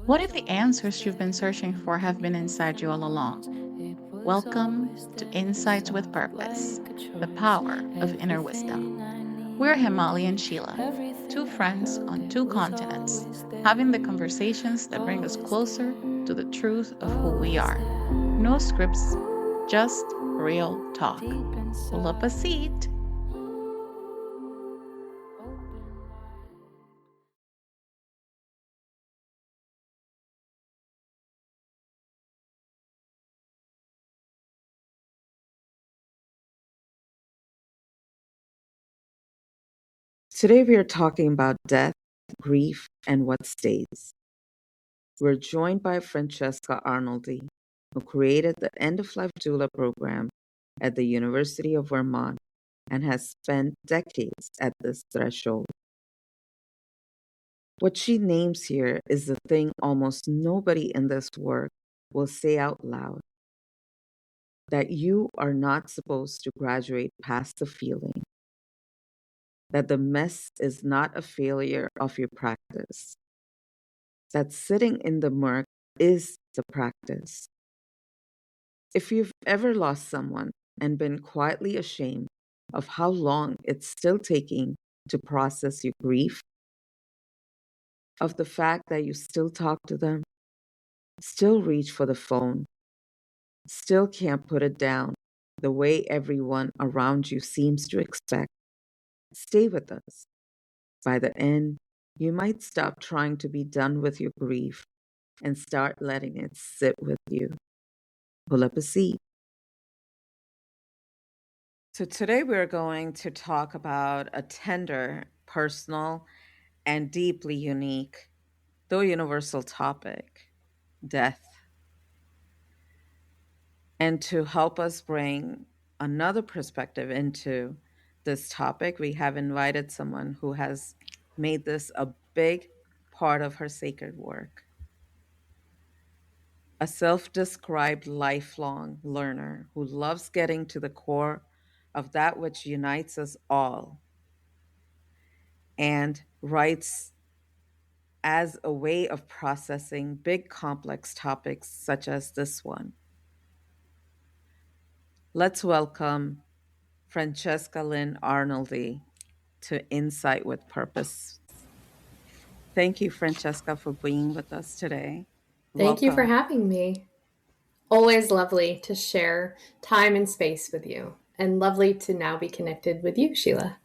What if the answers you've been searching for have been inside you all along? Welcome to Insights with Purpose, the power of inner wisdom. We're Hemali and Sheila, two friends on two continents, having the conversations that bring us closer to the truth of who we are. No scripts, just real talk. Pull up a seat. Today we are talking about death, grief, and what stays. We're joined by Francesca Arnoldy, who created the End of Life Doula program at the University of Vermont and has spent decades at this threshold. What she names here is the thing almost nobody in this work will say out loud, that you are not supposed to graduate past the feeling, that the mess is not a failure of your practice, that sitting in the murk is the practice. If you've ever lost someone and been quietly ashamed of how long it's still taking to process your grief, of the fact that you still talk to them, still reach for the phone, still can't put it down the way everyone around you seems to expect, stay with us. By the end, you might stop trying to be done with your grief and start letting it sit with you. Pull up a seat. So, today we're going to talk about a tender, personal, and deeply unique, though universal topic, death. And to help us bring another perspective into this topic, we have invited someone who has made this a big part of her sacred work. A self described lifelong learner who loves getting to the core of that which unites us all and writes as a way of processing big complex topics such as this one. Let's welcome Francesca Lynn Arnoldy to Insight with Purpose. Thank you, Francesca, for being with us today. Thank you for Welcome. having me. Always lovely to share time and space with you, and lovely to now be connected with you, Sheila.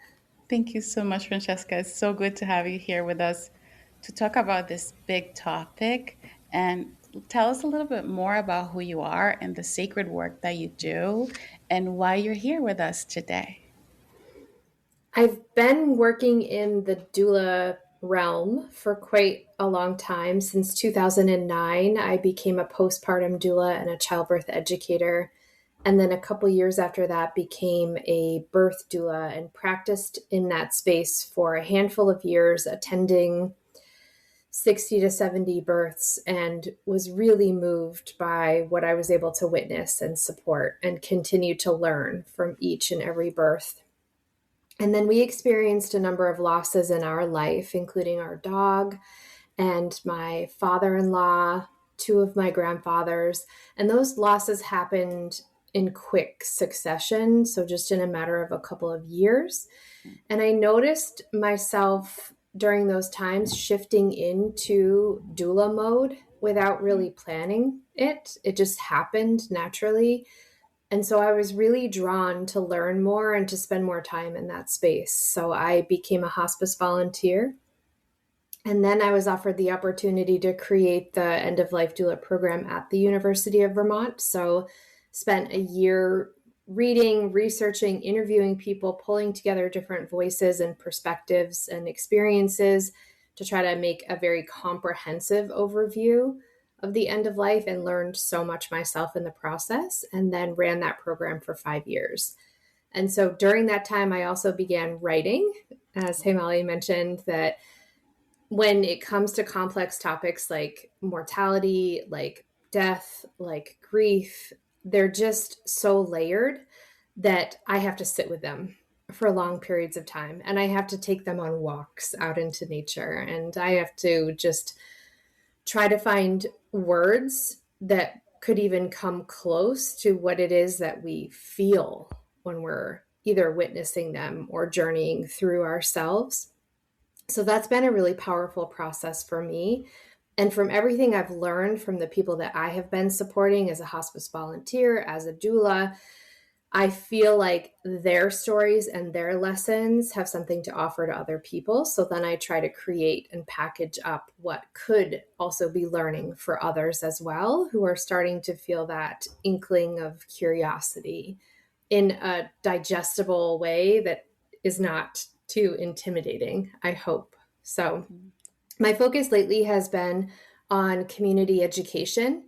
Thank you so much, Francesca. It's so good to have you here with us to talk about this big topic and tell us a little bit more about who you are and the sacred work that you do and why you're here with us today. I've been working in the doula realm for quite a long time. Since 2009, I became a postpartum doula and a childbirth educator. And then a couple years after that, became a birth doula and practiced in that space for a handful of years, attending 60 to 70 births, and was really moved by what I was able to witness and support and continue to learn from each and every birth. And then we experienced a number of losses in our life, including our dog and my father-in-law, two of my grandfathers. And those losses happened in quick succession, so just in a matter of a couple of years. And I noticed myself during those times shifting into doula mode without really planning it. It just happened naturally. And so I was really drawn to learn more and to spend more time in that space. So I became a hospice volunteer. And then I was offered the opportunity to create the End of Life Doula program at the University of Vermont. So spent a year reading, researching, interviewing people, pulling together different voices and perspectives and experiences to try to make a very comprehensive overview of the end of life, and learned so much myself in the process, and then ran that program for 5 years. And so during that time, I also began writing, as Hemali mentioned, that when it comes to complex topics like mortality, like death, like grief, they're just so layered that I have to sit with them for long periods of time. And I have to take them on walks out into nature. And I have to just try to find words that could even come close to what it is that we feel when we're either witnessing them or journeying through ourselves. So that's been a really powerful process for me. And from everything I've learned from the people that I have been supporting as a hospice volunteer, as a doula, I feel like their stories and their lessons have something to offer to other people. So then I try to create and package up what could also be learning for others as well, who are starting to feel that inkling of curiosity in a digestible way that is not too intimidating, I hope. So my focus lately has been on community education.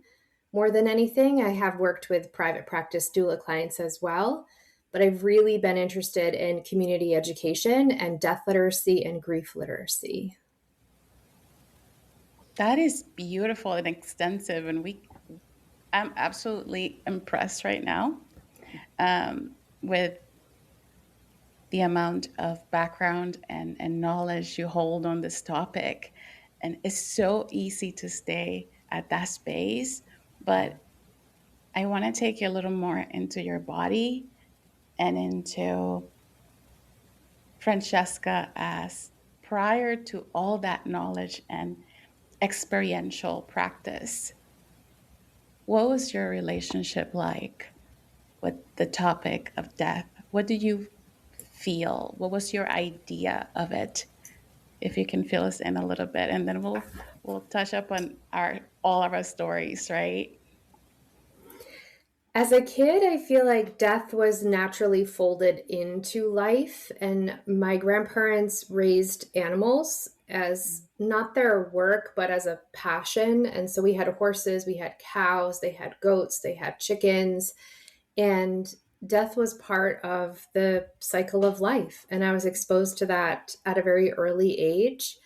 More than anything, I have worked with private practice doula clients as well, but I've really been interested in community education and death literacy and grief literacy. That is beautiful and extensive, and I'm absolutely impressed right now with the amount of background and knowledge you hold on this topic. And it's so easy to stay at that space, but I want to take you a little more into your body and into Francesca as prior to all that knowledge and experiential practice. What was your relationship like with the topic of death? What did you feel? What was your idea of it? If you can fill us in a little bit, and then we'll touch up on all of our stories, right? As a kid, I feel like death was naturally folded into life, and my grandparents raised animals as not their work, but as a passion. And so we had horses, we had cows, they had goats, they had chickens, and death was part of the cycle of life. And I was exposed to that at a very early age,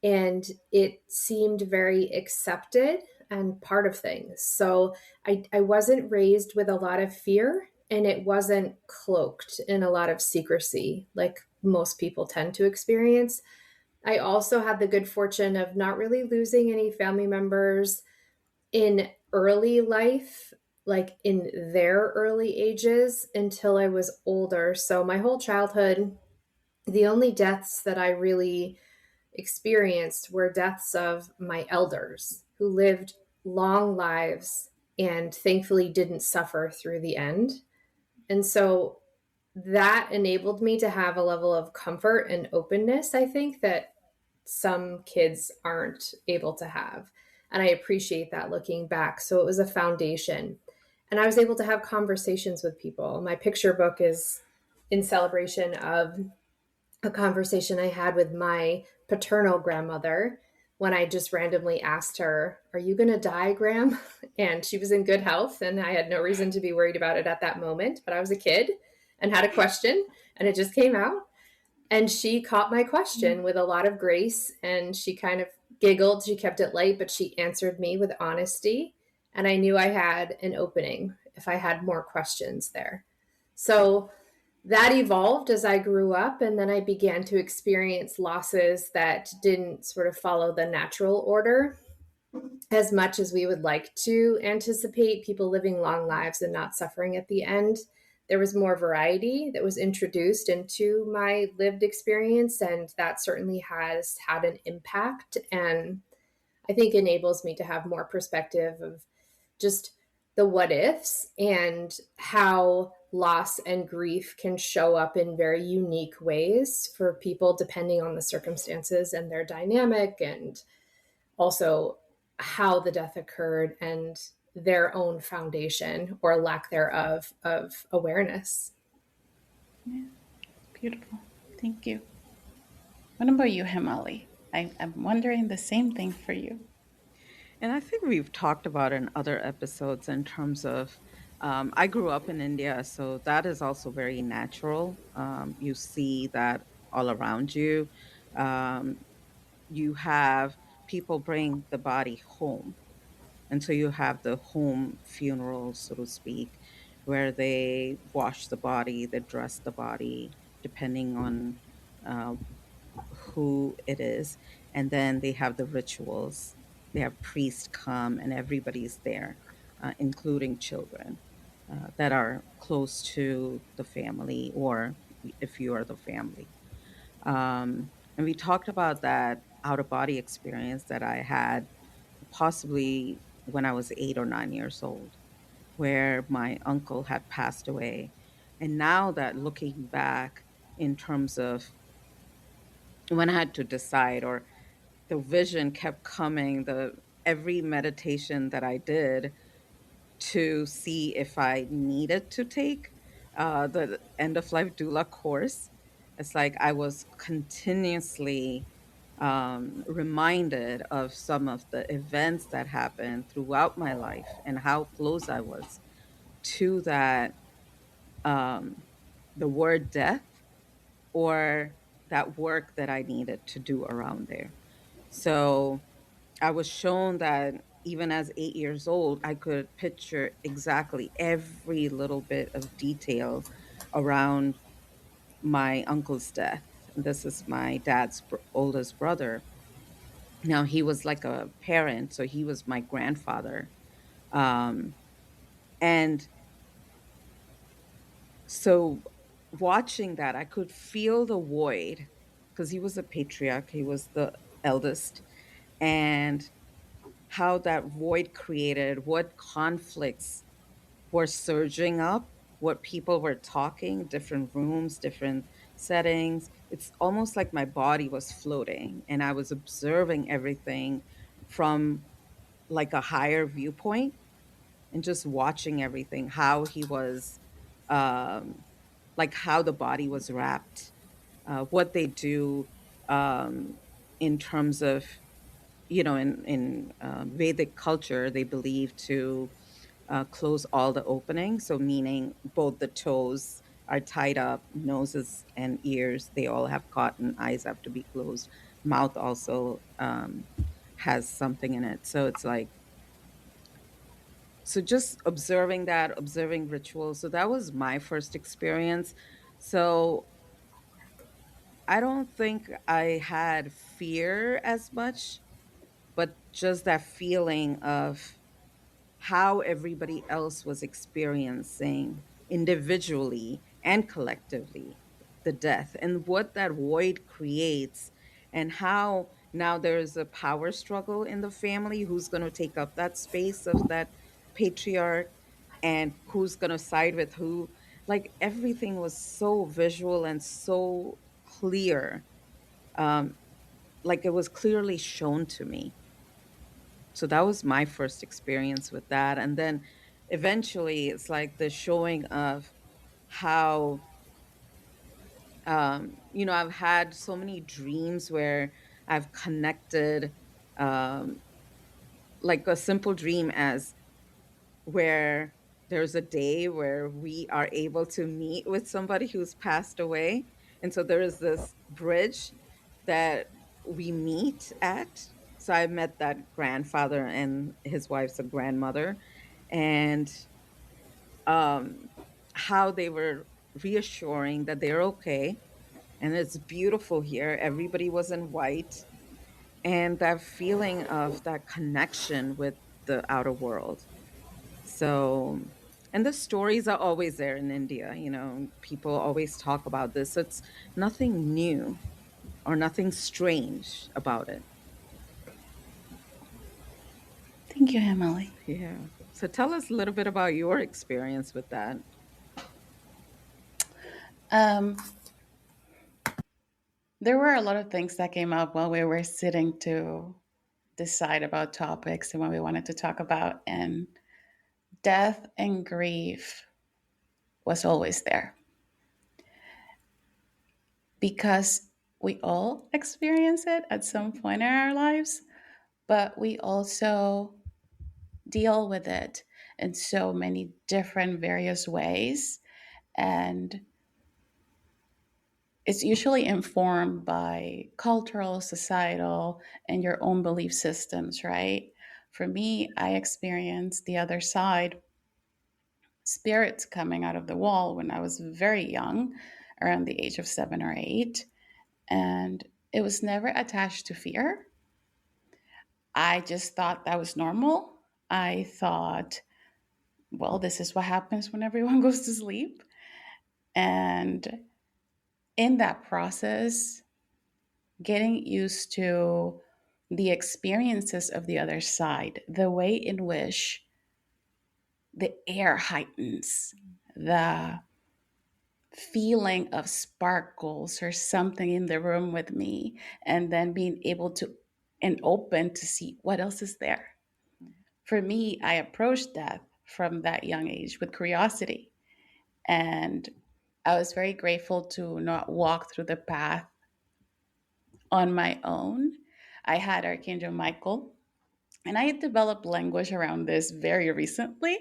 and it seemed very accepted and part of things. So I wasn't raised with a lot of fear, and it wasn't cloaked in a lot of secrecy like most people tend to experience. I also had the good fortune of not really losing any family members in early life, like in their early ages, until I was older. So my whole childhood, the only deaths that I really experienced were deaths of my elders who lived long lives and thankfully didn't suffer through the end. And so that enabled me to have a level of comfort and openness, I think, that some kids aren't able to have. And I appreciate that looking back. So it was a foundation. And I was able to have conversations with people. My picture book is in celebration of a conversation I had with my paternal grandmother when I just randomly asked her, "Are you going to die, Gram?" And she was in good health, and I had no reason to be worried about it at that moment. But I was a kid and had a question, and it just came out. And she caught my question with a lot of grace, and she kind of giggled. She kept it light, but she answered me with honesty. And I knew I had an opening if I had more questions there. So that evolved as I grew up, and then I began to experience losses that didn't sort of follow the natural order as much as we would like to anticipate people living long lives and not suffering at the end. There was more variety that was introduced into my lived experience, and that certainly has had an impact, and I think enables me to have more perspective of just the what ifs and how loss and grief can show up in very unique ways for people depending on the circumstances and their dynamic, and also how the death occurred and their own foundation or lack thereof of awareness. Yeah, beautiful. Thank you. What about you, Hemali? I'm wondering the same thing for you. And I think we've talked about in other episodes in terms of, I grew up in India, so that is also very natural. You see that all around you. Um, you have people bring the body home. And so you have the home funerals, so to speak, where they wash the body, they dress the body, depending on uh, who it is. And then they have the rituals they have priests come and everybody's there, including children that are close to the family, or if you are the family. And we talked about that out of body experience that I had possibly when I was 8 or 9 years old, where my uncle had passed away. And now that looking back in terms of when I had to decide, or the vision kept coming, the every meditation that I did to see if I needed to take the End of Life Doula course. It's like I was continuously reminded of some of the events that happened throughout my life and how close I was to that, um, the word death, or that work that I needed to do around there. So I was shown that even as 8 years old, I could picture exactly every little bit of detail around my uncle's death. This is my dad's oldest brother. Now, he was like a parent, so he was my grandfather. Um, and so watching that, I could feel the void because he was a patriarch, he was the eldest, and how that void created, what conflicts were surging up, what people were talking, different rooms, different settings. It's almost like my body was floating and I was observing everything from like a higher viewpoint, and just watching everything, how he was, um, like how the body was wrapped, what they do, um, in terms of, in Vedic culture, they believe to close all the openings. So, meaning both the toes are tied up, noses and ears, they all have cotton, eyes have to be closed, mouth also has something in it. So, it's like, so just observing that, observing rituals. So, that was my first experience. So, I don't think I had fear as much, but just that feeling of how everybody else was experiencing individually and collectively the death, and what that void creates, and how now there's a power struggle in the family, who's going to take up that space of that patriarch, and who's going to side with who. Like everything was so visual and so clear, um, like it was clearly shown to me. So that was my first experience with that. And then eventually it's like the showing of how, I've had so many dreams where I've connected, um, like a simple dream as where there's a day where we are able to meet with somebody who's passed away. And so there is this bridge that we meet at. So I met that grandfather and his wife's a grandmother, and um, how they were reassuring that they're okay and it's beautiful here. Everybody was in white, and that feeling of that connection with the outer world. So, and the stories are always there in India. People always talk about this. So it's nothing new or nothing strange about it. Thank you, Hemali. Yeah. So tell us a little bit about your experience with that. Um, there were a lot of things that came up while we were sitting to decide about topics and what we wanted to talk about. And death and grief was always there because we all experience it at some point in our lives, but we also deal with it in so many different various ways. And it's usually informed by cultural, societal, and your own belief systems, right? For me, I experienced the other side, spirits coming out of the wall when I was very young, around the age of 7 or 8. And it was never attached to fear. I just thought that was normal. I thought, well, this is what happens when everyone goes to sleep. And in that process, getting used to the experiences of the other side, the way in which the air heightens, the feeling of sparkles or something in the room with me, and then being able to and open to see what else is there. For me, I approached death from that young age with curiosity. And I was very grateful to not walk through the path on my own. I had Archangel Michael, and I developed language around this very recently.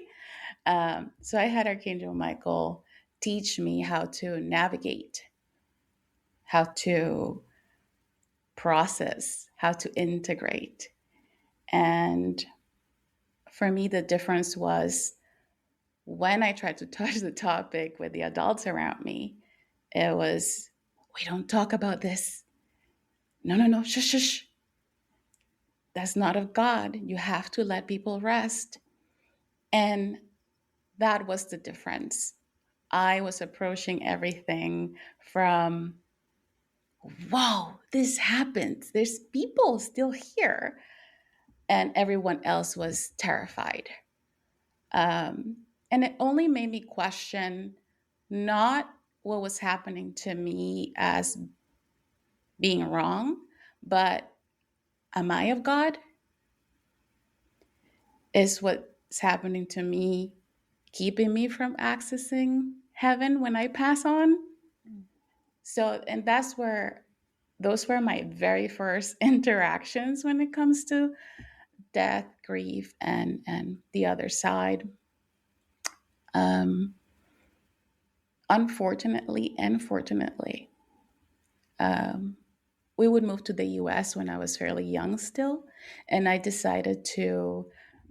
So I had Archangel Michael teach me how to navigate, how to process, how to integrate. And for me, the difference was when I tried to touch the topic with the adults around me, it was, we don't talk about this. No, no, no, shush, shush. That's not of God. You have to let people rest. And that was the difference. I was approaching everything from, wow, this happens. There's people still here. And everyone else was terrified. And it only made me question not what was happening to me as being wrong, but am I of God? Is what's happening to me keeping me from accessing heaven when I pass on? So, and that's where those were my very first interactions when it comes to death, grief, and the other side. Um, Unfortunately and fortunately, um, we would move to the US when I was fairly young still. And I decided to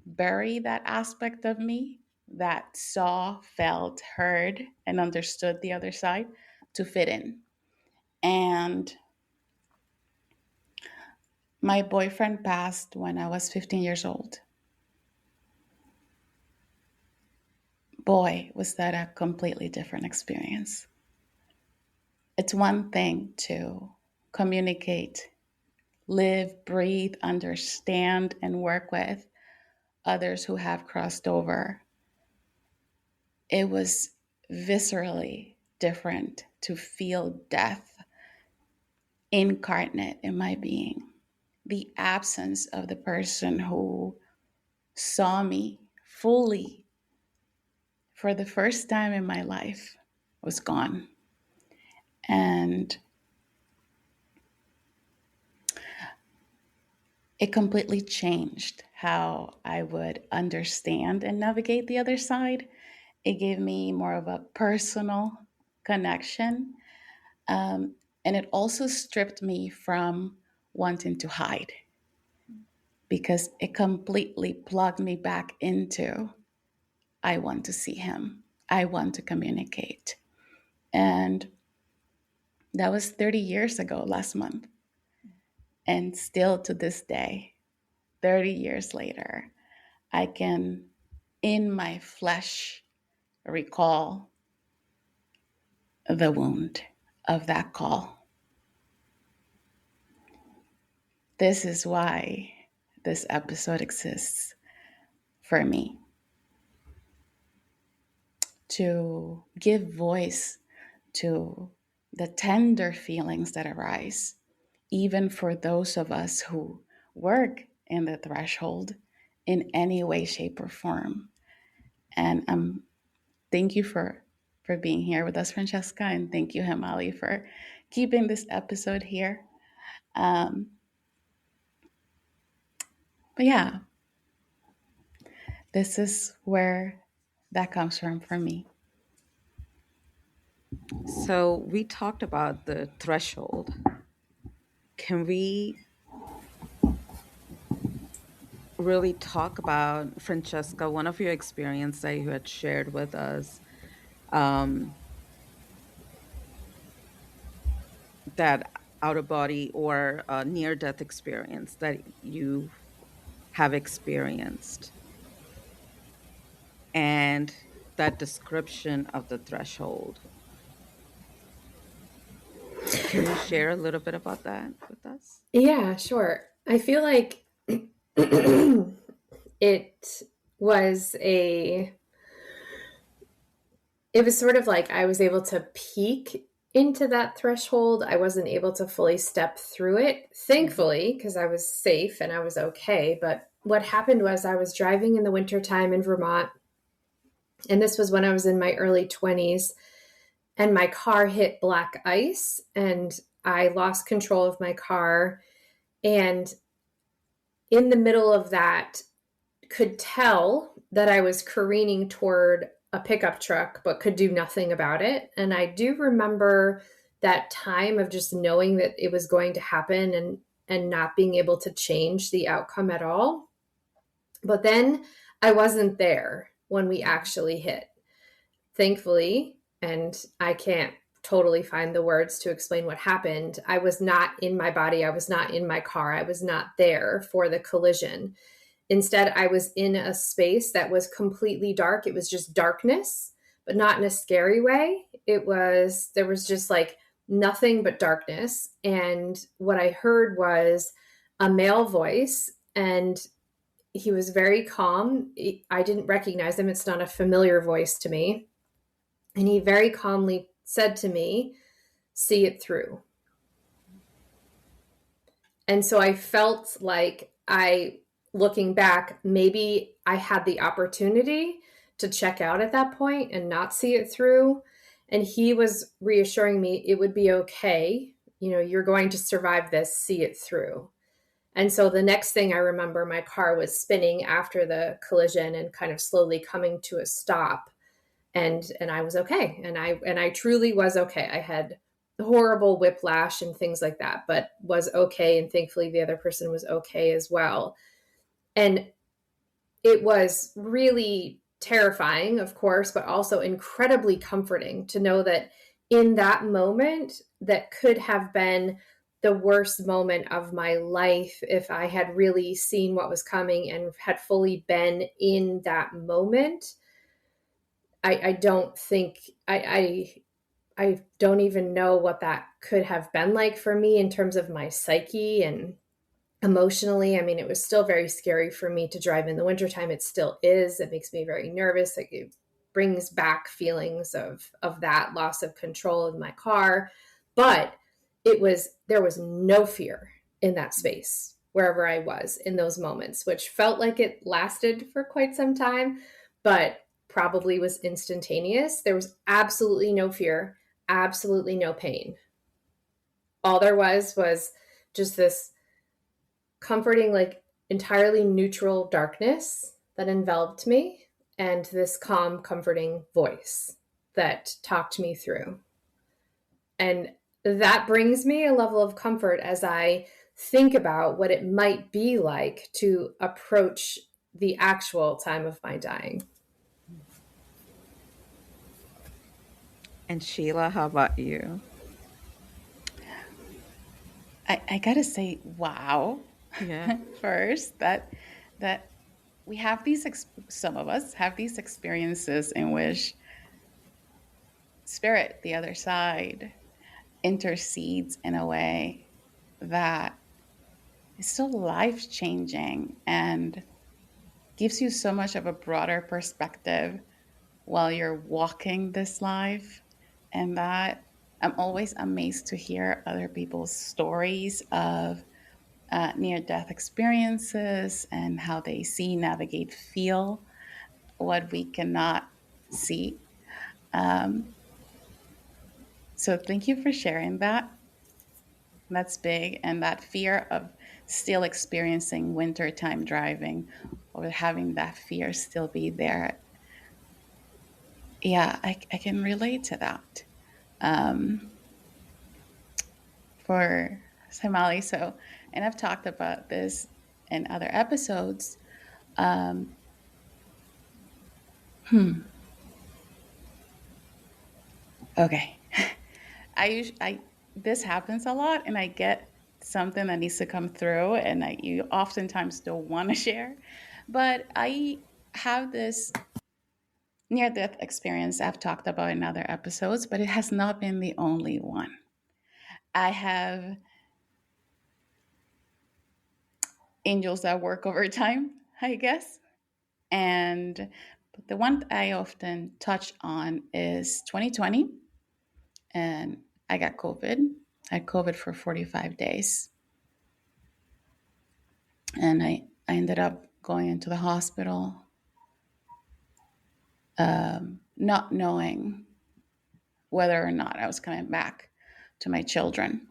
bury that aspect of me that saw, felt, heard, and understood the other side to fit in. And my boyfriend passed when I was 15 years old. Boy, was that a completely different experience. It's one thing to communicate, live, breathe, understand, and work with others who have crossed over. It was viscerally different to feel death incarnate in my being. The absence of the person who saw me fully for the first time in my life was gone. And it completely changed how I would understand and navigate the other side. It gave me more of a personal connection. Um, and it also stripped me from wanting to hide because it completely plugged me back into I want to see him, I want to communicate. And that was 30 years ago last month. And still to this day, 30 years later, I can, in my flesh, recall the wound of that call. This is why this episode exists for me, to give voice to the tender feelings that arise, even for those of us who work in the threshold in any way, shape, or form. And thank you for being here with us, Francesca, and thank you, Hemali, for keeping this episode here. Um, but yeah, this is where that comes from for me. So we talked about the threshold. Can we really talk about, Francesca, one of your experiences that you had shared with us, um, that out of body or near death experience that you have experienced, and that description of the threshold. Can you share a little bit about that with us? Yeah, sure. I feel like it was a it was sort of like I was able to peek into that threshold. I wasn't able to fully step through it, thankfully, because I was safe and I was okay. But what happened was I was driving in the wintertime in Vermont, and this was when I was in my early 20s, and my car hit black ice, and I lost control of my car. And in the middle of that, could tell that I was careening toward a pickup truck, but could do nothing about it. And I do remember that time of just knowing that it was going to happen and not being able to change the outcome at all. But then I wasn't there when we actually hit, thankfully. And I can't totally find the words to explain what happened. I was not in my body. I was not in my car. I was not there for the collision. Instead, I was in a space that was completely dark. It was just darkness, but not in a scary way. There was just like nothing but darkness. And what I heard was a male voice, and he was very calm. I didn't recognize him. It's not a familiar voice to me. And he very calmly said to me, "See it through." And so I felt like looking back, maybe I had the opportunity to check out at that point and not see it through. And he was reassuring me it would be okay. You're going to survive this, see it through. And so the next thing I remember, my car was spinning after the collision and kind of slowly coming to a stop. And I was okay. And I truly was okay. I had horrible whiplash and things like that, but was okay. And thankfully the other person was okay as well. And it was really terrifying, of course, but also incredibly comforting to know that in that moment, that could have been the worst moment of my life if I had really seen what was coming and had fully been in that moment. I don't think I don't even know what that could have been like for me in terms of my psyche and emotionally. I mean, it was still very scary for me to drive in the wintertime. It still is. It makes me very nervous. Like, it brings back feelings of that loss of control of my car. But there was no fear in that space wherever I was in those moments, which felt like it lasted for quite some time, but probably was instantaneous. There was absolutely no fear, absolutely no pain. All there was just this comforting, like entirely neutral darkness that enveloped me, and this calm, comforting voice that talked me through. And that brings me a level of comfort as I think about what it might be like to approach the actual time of my dying. And Sheila, how about you? I gotta say, wow. Yeah. First, that we have some of us have these experiences in which spirit, the other side, intercedes in a way that is so life changing and gives you so much of a broader perspective while you're walking this life. And that I'm always amazed to hear other people's stories of near-death experiences and how they see, navigate, feel what we cannot see. So thank you for sharing that. That's big. And that fear of still experiencing wintertime driving, or having that fear still be there. Yeah, I can relate to that. For Hemali. So, and I've talked about this in other episodes. Okay. I this happens a lot, and I get something that needs to come through, and you oftentimes don't want to share. But I have this near death experience I've talked about in other episodes, but it has not been the only one. I have angels that work overtime, I guess. And the one I often touch on is 2020. And I got COVID. I had COVID for 45 days. And I ended up going into the hospital, not knowing whether or not I was coming back to my children.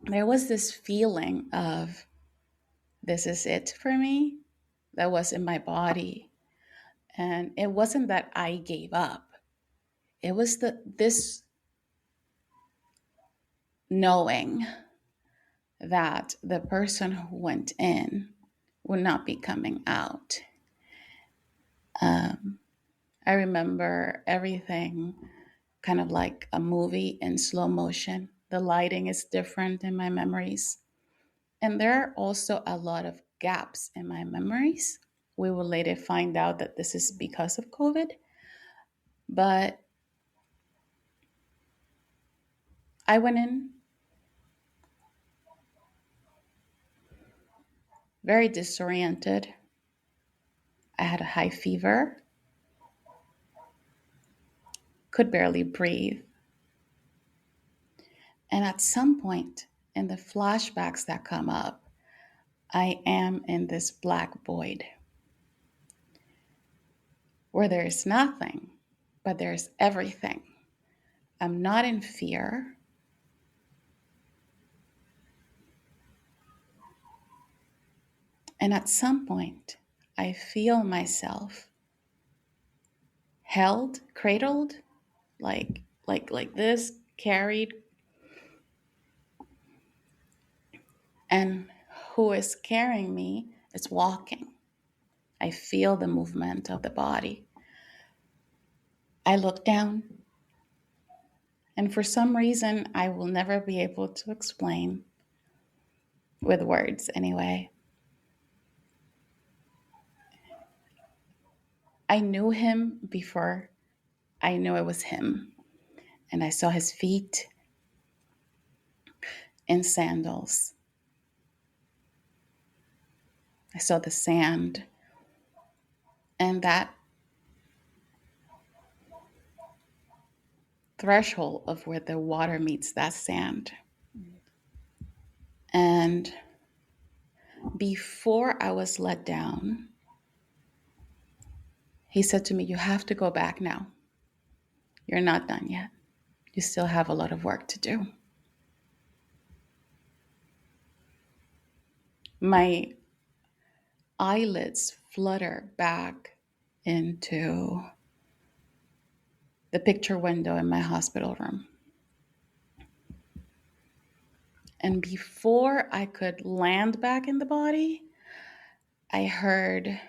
There was this feeling of this is it for me that was in my body. And it wasn't that I gave up. It was this knowing that the person who went in would not be coming out. I remember everything kind of like a movie in slow motion. The lighting is different in my memories. And there are also a lot of gaps in my memories. We will later find out that this is because of COVID. But I went in very disoriented. I had a high fever, could barely breathe. And at some point in the flashbacks that come up, I am in this black void where there is nothing, but there's everything. I'm not in fear. And at some point, I feel myself held, cradled, like this, carried. And who is carrying me is walking. I feel the movement of the body. I look down, and for some reason, I will never be able to explain with words anyway. I knew him before I knew it was him. And I saw his feet in sandals. I saw the sand. And that threshold of where the water meets that sand. And before I was let down, he said to me, "You have to go back now. You're not done yet. You still have a lot of work to do." My eyelids flutter back into the picture window in my hospital room. And before I could land back in the body, I heard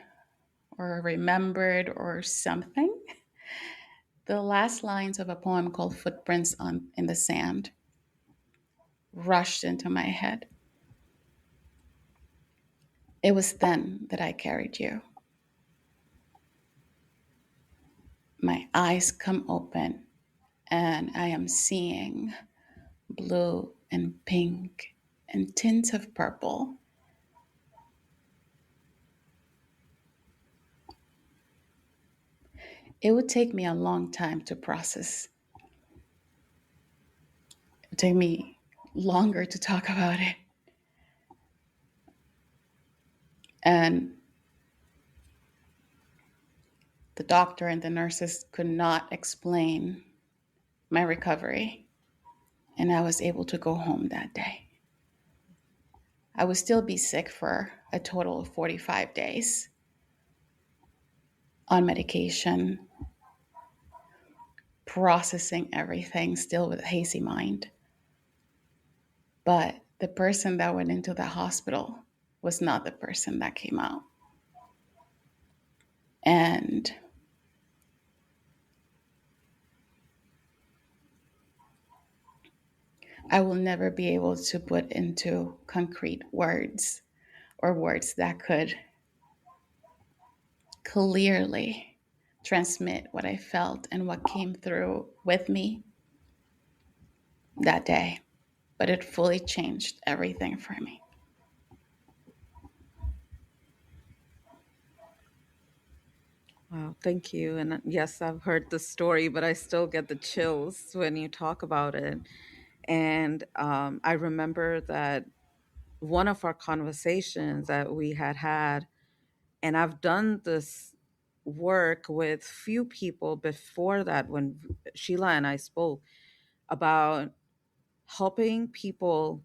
or remembered or something the last lines of a poem called Footprints in the Sand rushed into my head. It was then that I carried you. My eyes come open and I am seeing blue and pink and tints of purple. It would take me a long time to process. It would take me longer to talk about it. And the doctor and the nurses could not explain my recovery. And I was able to go home that day. I would still be sick for a total of 45 days on medication, processing everything, still with a hazy mind. But the person that went into the hospital was not the person that came out. And I will never be able to put into concrete words or words that could clearly transmit what I felt and what came through with me that day. But it fully changed everything for me. Wow, thank you. And yes, I've heard the story, but I still get the chills when you talk about it. And I remember that one of our conversations that we had, and I've done this work with few people before that when Sheila and I spoke about helping people,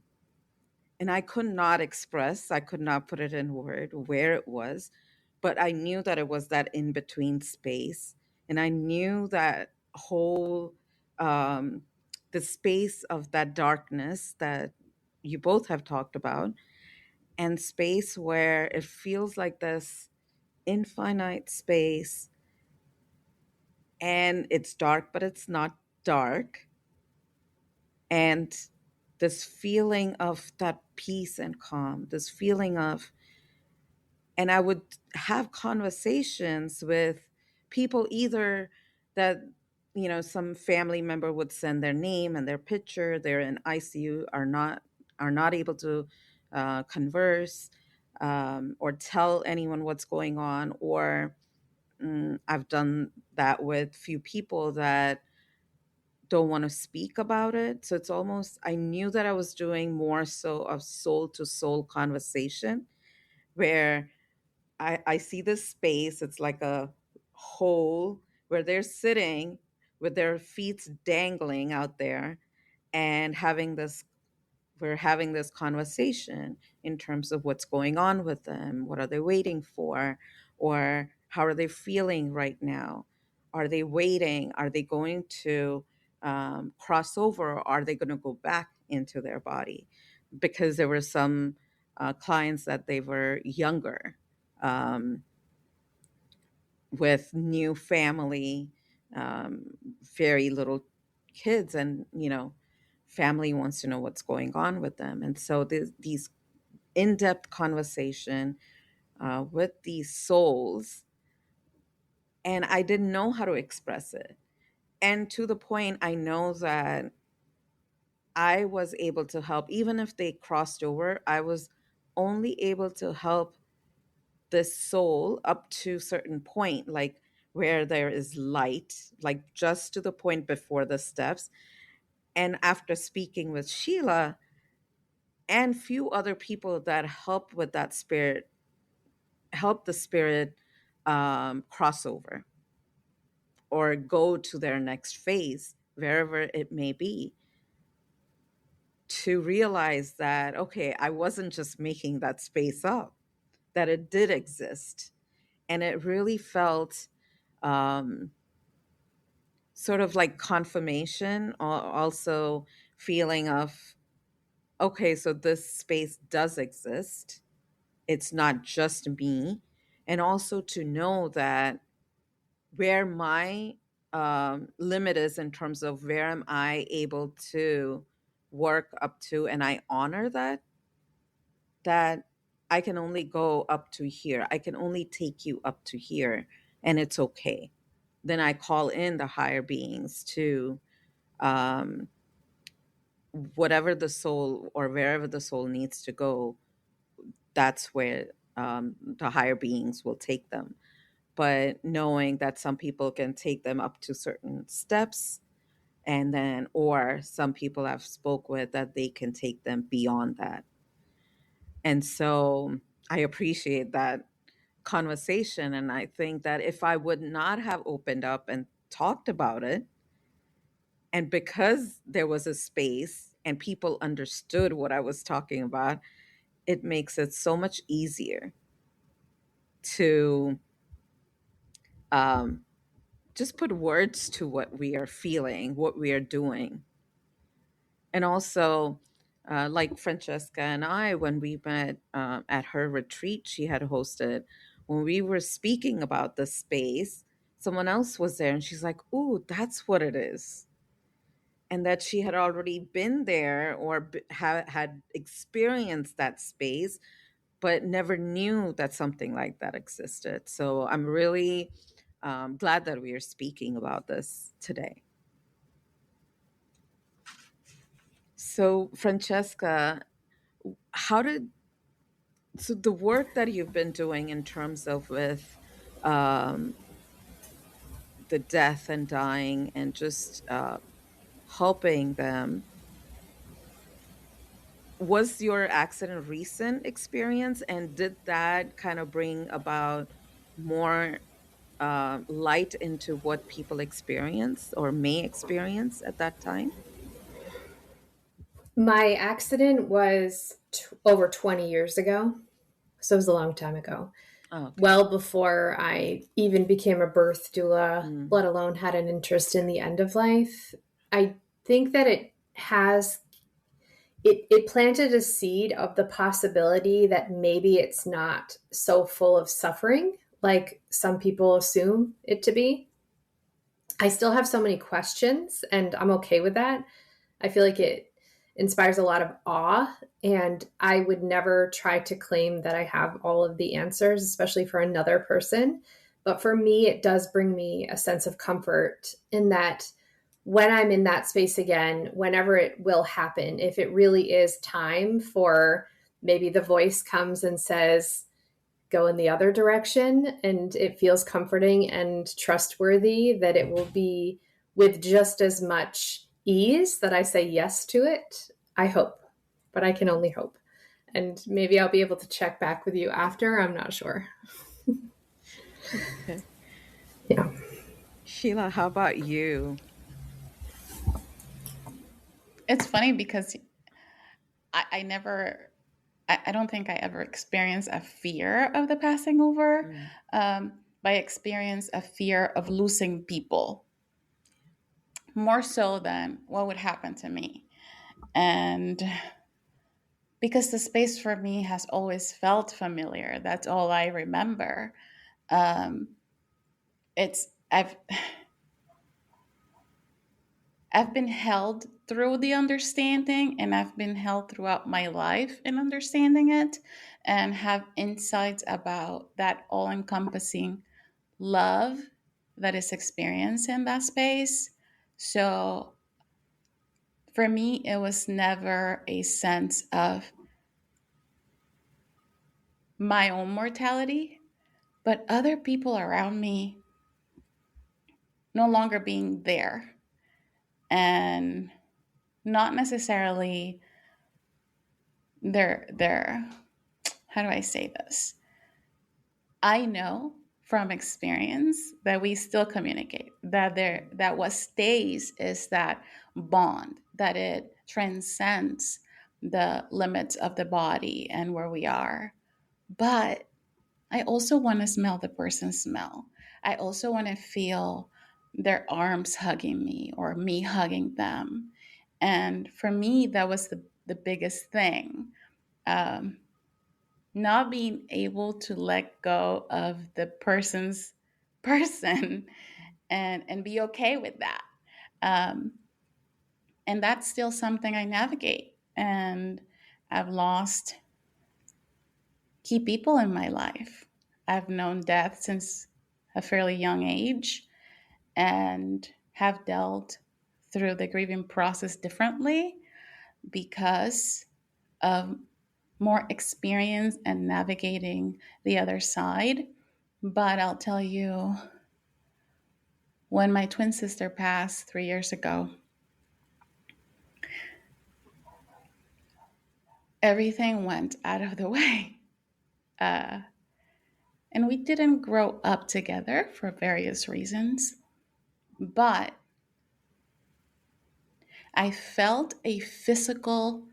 and I could not express, I could not put it in word where it was, but I knew that it was that in between space. And I knew that whole, um, the space of that darkness that you both have talked about, and space where it feels like this infinite space and it's dark, but it's not dark. And this feeling of that peace and calm, this feeling of, and I would have conversations with people either that, some family member would send their name and their picture, they're in ICU, are not able to converse, or tell anyone what's going on, or I've done that with few people that don't want to speak about it. So it's almost, I knew that I was doing more so of soul to soul conversation where I see this space. It's like a hole where they're sitting with their feet dangling out there and we're having this conversation in terms of what's going on with them. What are they waiting for? Or how are they feeling right now? Are they waiting? Are they going to cross over? Or are they going to go back into their body? Because there were some clients that they were younger, um, with new family, very little kids, and family wants to know what's going on with them. And so these in-depth conversation with these souls, and I didn't know how to express it. And to the point, I know that I was able to help, even if they crossed over, I was only able to help this soul up to certain point, like where there is light, like just to the point before the steps. And after speaking with Sheila and few other people that help with that spirit, help the spirit cross over or go to their next phase, wherever it may be, to realize that, okay, I wasn't just making that space up, that it did exist. And it really felt um, sort of like confirmation, also feeling of, okay, so this space does exist. It's not just me. And also to know that where my limit is in terms of where am I able to work up to, and I honor that I can only go up to here. I can only take you up to here, and it's okay. Then I call in the higher beings to um, whatever the soul or wherever the soul needs to go. That's where the higher beings will take them. But knowing that some people can take them up to certain steps, and then, or some people I've spoke with that they can take them beyond that. And so I appreciate that conversation. And I think that if I would not have opened up and talked about it, and because there was a space and people understood what I was talking about, it makes it so much easier to um, just put words to what we are feeling, what we are doing. And also, like Francesca and I, when we met at her retreat she had hosted, when we were speaking about the space, someone else was there and she's like, "Ooh, that's what it is." and that she had already been there or had experienced that space, but never knew that something like that existed. So I'm really glad that we are speaking about this today. So, Francesca, so the work that you've been doing in terms of with um, the death and dying and just helping them, was your accident recent experience, and did that kind of bring about more light into what people experience or may experience at that time? My accident was over 20 years ago. So it was a long time ago. Oh, okay. Well before I even became a birth doula, Mm. let alone had an interest in the end of life. I think that it planted a seed of the possibility that maybe it's not so full of suffering like some people assume it to be. I still have so many questions, and I'm okay with that. I feel like it inspires a lot of awe, and I would never try to claim that I have all of the answers, especially for another person. But for me, it does bring me a sense of comfort in that when I'm in that space again, whenever it will happen, if it really is time for maybe the voice comes and says, go in the other direction, and it feels comforting and trustworthy, that it will be with just as much ease that I say yes to it. I hope, but I can only hope. And maybe I'll be able to check back with you after. I'm not sure. Okay. Yeah. Sheila, how about you? It's funny because I never, I don't think I ever experienced a fear of the passing over. But I experienced a fear of losing people more so than what would happen to me. And because the space for me has always felt familiar, that's all I remember. Um, it's I've been held through the understanding, and I've been held throughout my life in understanding it, and have insights about that all encompassing love that is experienced in that space. So for me, it was never a sense of my own mortality, but other people around me no longer being there, and not necessarily their how do I say this? I know from experience that we still communicate, that what stays is that bond, that it transcends the limits of the body and where we are. But I also want to smell the person's smell. I also want to feel their arms hugging me or me hugging them. And for me, that was the biggest thing. Not being able to let go of the person's person and be okay with that. Um, and that's still something I navigate. And I've lost key people in my life. I've known death since a fairly young age and have dealt through the grieving process differently because of more experience and navigating the other side. But I'll tell you, when my twin sister passed 3 years ago, everything went out of the way. Uh, and we didn't grow up together for various reasons, but I felt a physical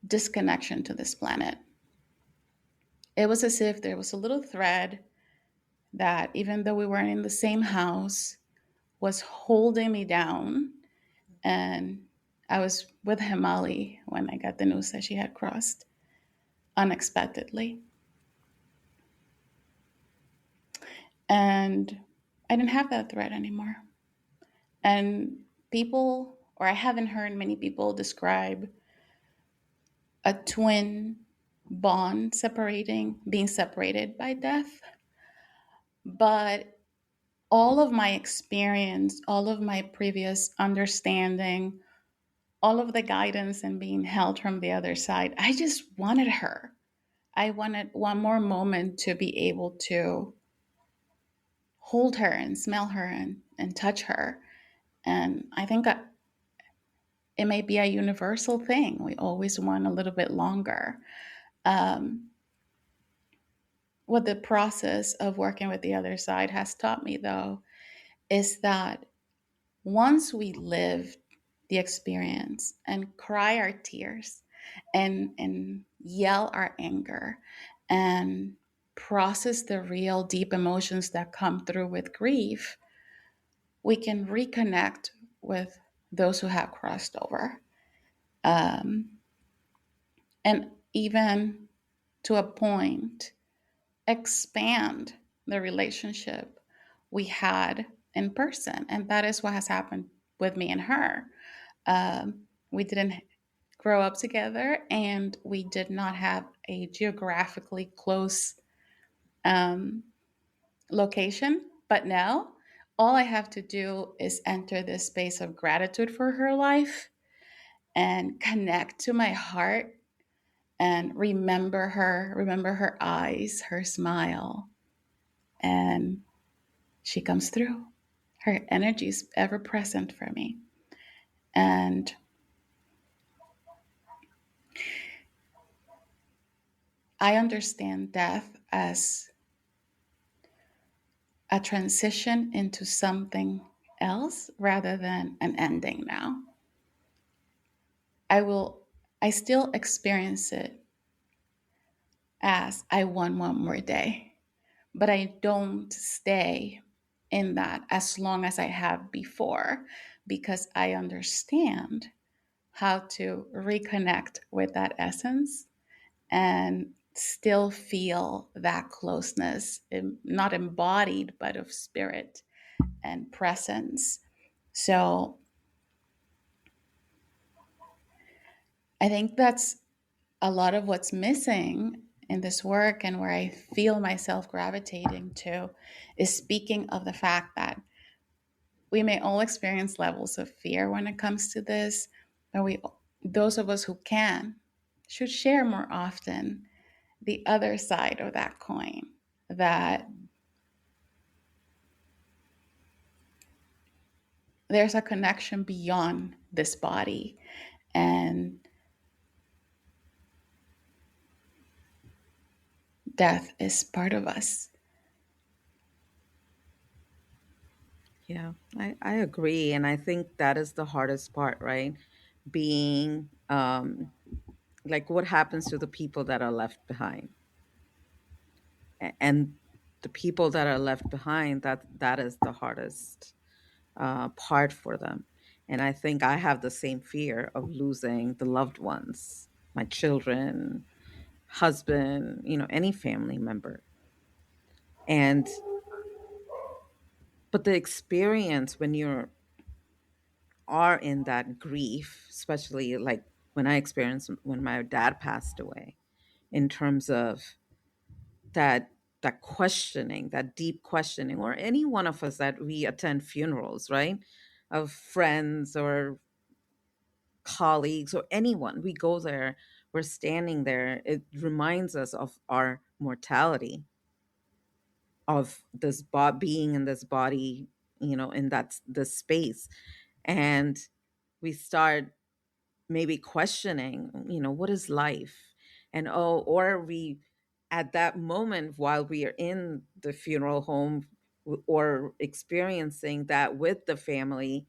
disconnection to this planet. It was as if there was a little thread that, even though we weren't in the same house, was holding me down. And I was with Hemali when I got the news that she had crossed unexpectedly. And I didn't have that thread anymore. And people or I haven't heard many people describe a twin bond being separated by death. But all of my experience, all of my previous understanding, all of the guidance and being held from the other side, I just wanted her. I wanted one more moment to be able to hold her and smell her and touch her. And I think it may be a universal thing. We always want a little bit longer. Um, what the process of working with the other side has taught me, though, is that once we live the experience and cry our tears and yell our anger and process the real deep emotions that come through with grief, we can reconnect with those who have crossed over. Um, and even to a point, expand the relationship we had in person. And that is what has happened with me and her. We didn't grow up together, and we did not have a geographically close um, location. But now, all I have to do is enter this space of gratitude for her life and connect to my heart and remember her eyes, her smile, and she comes through. Her energy is ever present for me. And I understand death as a transition into something else rather than an ending now. I will I still experience it as I want one more day, but I don't stay in that as long as I have before, because I understand how to reconnect with that essence and still feel that closeness, not embodied, but of spirit and presence. So I think that's a lot of what's missing in this work, and where I feel myself gravitating to is speaking of the fact that we may all experience levels of fear when it comes to this, but those of us who can, should share more often the other side of that coin, that there's a connection beyond this body, and death is part of us. Yeah, I agree. And I think that is the hardest part, right? Being like what happens to the people that are left behind. And the people that are left behind, that is the hardest part for them. And I think I have the same fear of losing the loved ones, my children, husband, any family member. And but the experience when you are in that grief, especially like when I experienced when my dad passed away, in terms of that that questioning, that deep questioning, or any one of us that we attend funerals, right? Of friends or colleagues or anyone, we go there, we're standing there. It reminds us of our mortality, of being in this body, in that this space. And we start maybe questioning, what is life? And or we, at that moment while we are in the funeral home or experiencing that with the family,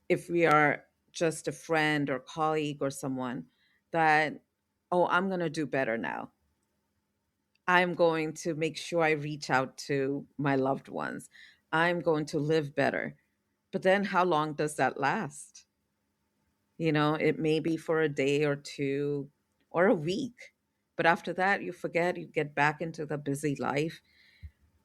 if we are just a friend or colleague or someone, that, oh, I'm going to do better now. I'm going to make sure I reach out to my loved ones. I'm going to live better. But then how long does that last? It may be for a day or two or a week. But after that, you forget, you get back into the busy life.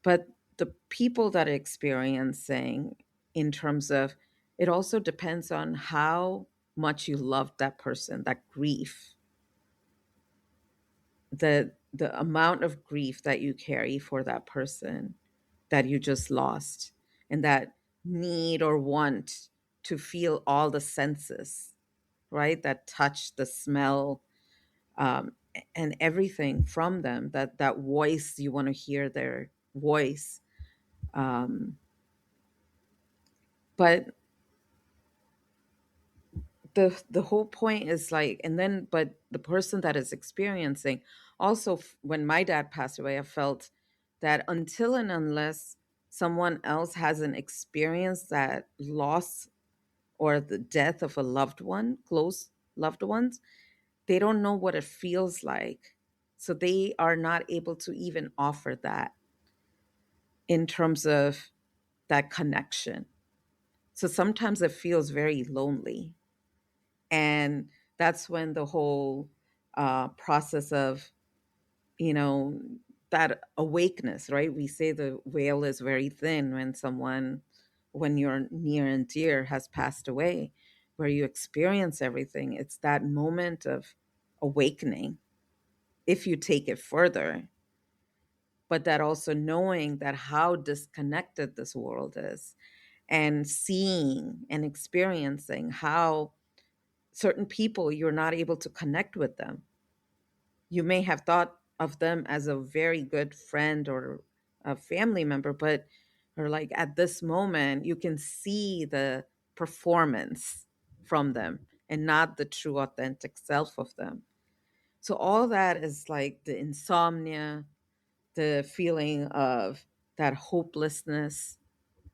But the people that are experiencing, in terms of It also depends on how much you loved that person, that grief, the amount of grief that you carry for that person that you just lost, and that need or want to feel all the senses, right? That touch, the smell, and everything from them, that voice, you want to hear their voice. um, but the whole point is like, and then but the person that is experiencing also, when my dad passed away, I felt that until and unless someone else hasn't experienced that loss or the death of a loved one, close loved ones, they don't know what it feels like. So they are not able to even offer that in terms of that connection. So sometimes it feels very lonely. And that's when the whole process of, you know, that awakeness, right? We say the veil is very thin when your near and dear has passed away, where you experience everything. It's that moment of awakening, if you take it further. But that also knowing that how disconnected this world is, and seeing and experiencing how certain people, you're not able to connect with them. You may have thought of them as a very good friend or a family member, but or like at this moment you can see the performance from them and not the true authentic self of them. So all that is like the insomnia, the feeling of that hopelessness,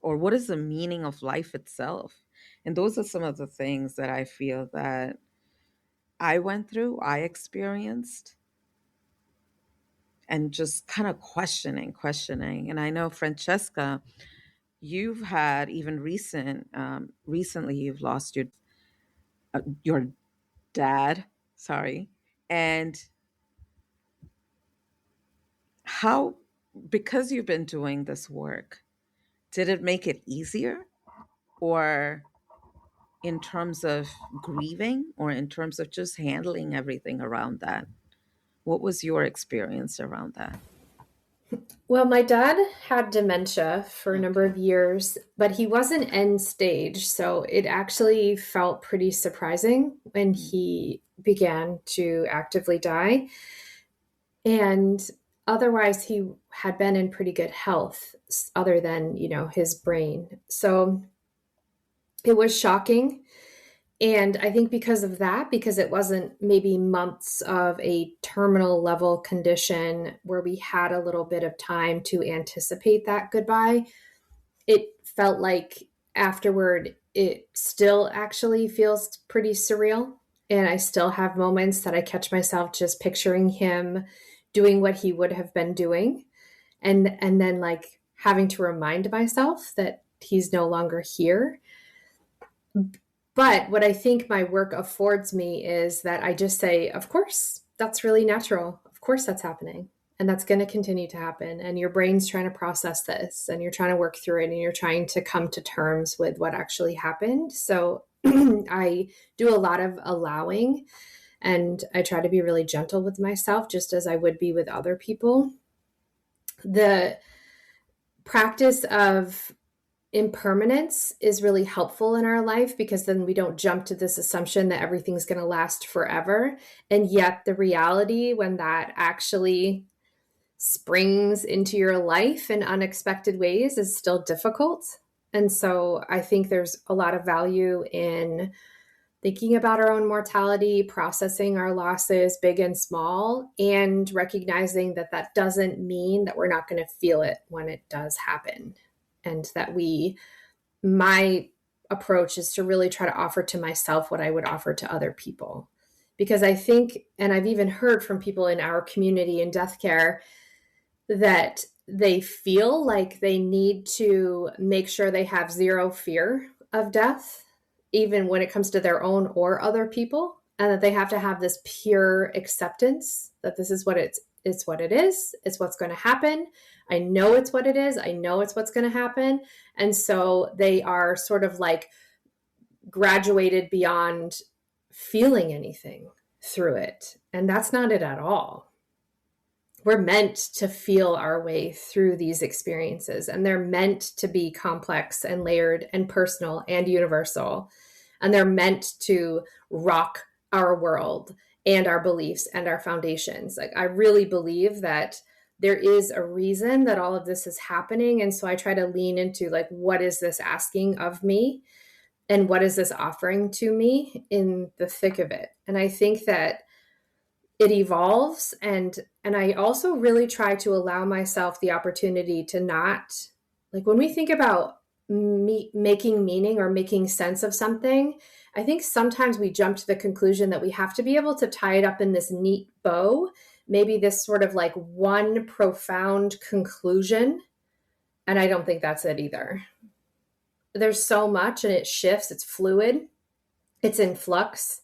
or what is the meaning of life itself. And those are some of the things that I feel that I went through, I experienced, and just kind of questioning. And I know, Francesca, you've had even recently you've lost your dad, sorry. And how, because you've been doing this work, did it make it easier, or in terms of grieving, or in terms of just handling everything around that? What was your experience around that? Well, my dad had dementia for a number Okay. of years, but he wasn't end stage. So it actually felt pretty surprising when Mm. he began to actively die. And otherwise, he had been in pretty good health, other than, his brain. So it was shocking. And I think because of that, because it wasn't maybe months of a terminal level condition where we had a little bit of time to anticipate that goodbye, it felt like afterward, it still actually feels pretty surreal. And I still have moments that I catch myself just picturing him doing what he would have been doing. And then like having to remind myself that he's no longer here. But what I think my work affords me is that I just say, of course, that's really natural. Of course, that's happening. And that's going to continue to happen. And your brain's trying to process this, and you're trying to work through it, and you're trying to come to terms with what actually happened. So I do a lot of allowing, and I try to be really gentle with myself, just as I would be with other people. The practice of impermanence is really helpful in our life, because then we don't jump to this assumption that everything's going to last forever. And yet the reality, when that actually springs into your life in unexpected ways, is still difficult. And so I think there's a lot of value in thinking about our own mortality, processing our losses, big and small, and recognizing that that doesn't mean that we're not going to feel it when it does happen. And that my approach is to really try to offer to myself what I would offer to other people. Because I think, and I've even heard from people in our community in death care, that they feel like they need to make sure they have zero fear of death, even when it comes to their own or other people, and that they have to have this pure acceptance that this is what it's what it is. It's what's going to happen. I know it's what it is. I know it's what's going to happen. And so they are sort of like graduated beyond feeling anything through it. And that's not it at all. We're meant to feel our way through these experiences, and they're meant to be complex and layered and personal and universal. And they're meant to rock our world and our beliefs and our foundations. Like, I really believe that there is a reason that all of this is happening. And so I try to lean into, like, what is this asking of me? And what is this offering to me in the thick of it? And I think that it evolves. And I also really try to allow myself the opportunity to not, like, when we think about making meaning or making sense of something, I think sometimes we jump to the conclusion that we have to be able to tie it up in this neat bow, maybe this sort of like one profound conclusion. And I don't think that's it either. There's so much, and it shifts, it's fluid, it's in flux,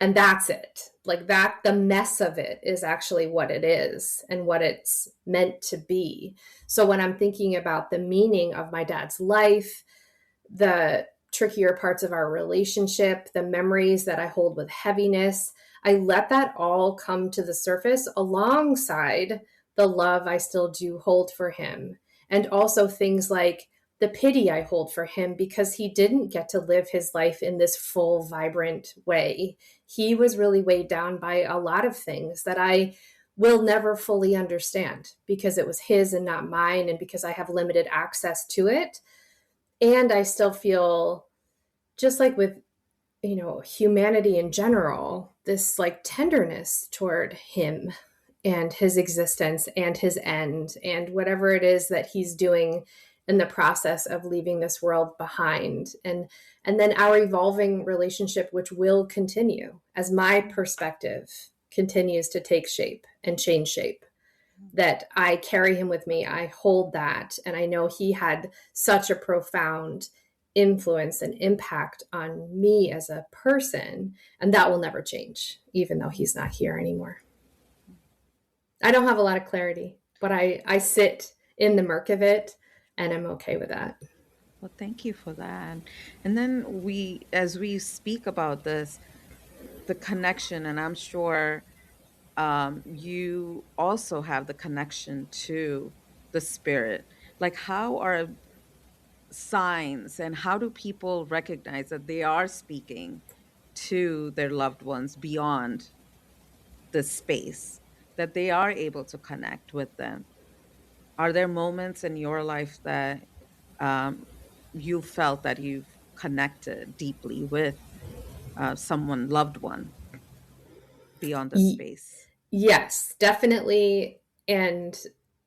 and that's it. Like, that, the mess of it is actually what it is and what it's meant to be. So when I'm thinking about the meaning of my dad's life, the trickier parts of our relationship, the memories that I hold with heaviness, I let that all come to the surface alongside the love I still do hold for him. And also things like the pity I hold for him, because he didn't get to live his life in this full, vibrant way. He was really weighed down by a lot of things that I will never fully understand, because it was his and not mine, and because I have limited access to it. And I still feel, just like with, you know, humanity in general, this like tenderness toward him and his existence and his end and whatever it is that he's doing in the process of leaving this world behind. And then our evolving relationship, which will continue as my perspective continues to take shape and change shape, that I carry him with me. I hold that. And I know he had such a profound influence and impact on me as a person. And that will never change, even though he's not here anymore. I don't have a lot of clarity, but I sit in the murk of it, and I'm okay with that. Well, thank you for that. And then as we speak about this, the connection, and I'm sure you also have the connection to the spirit. Like, how are signs and how do people recognize that they are speaking to their loved ones beyond the space, that they are able to connect with them? Are there moments in your life that you felt that you've connected deeply with someone, loved one, beyond the space? Yes, definitely. And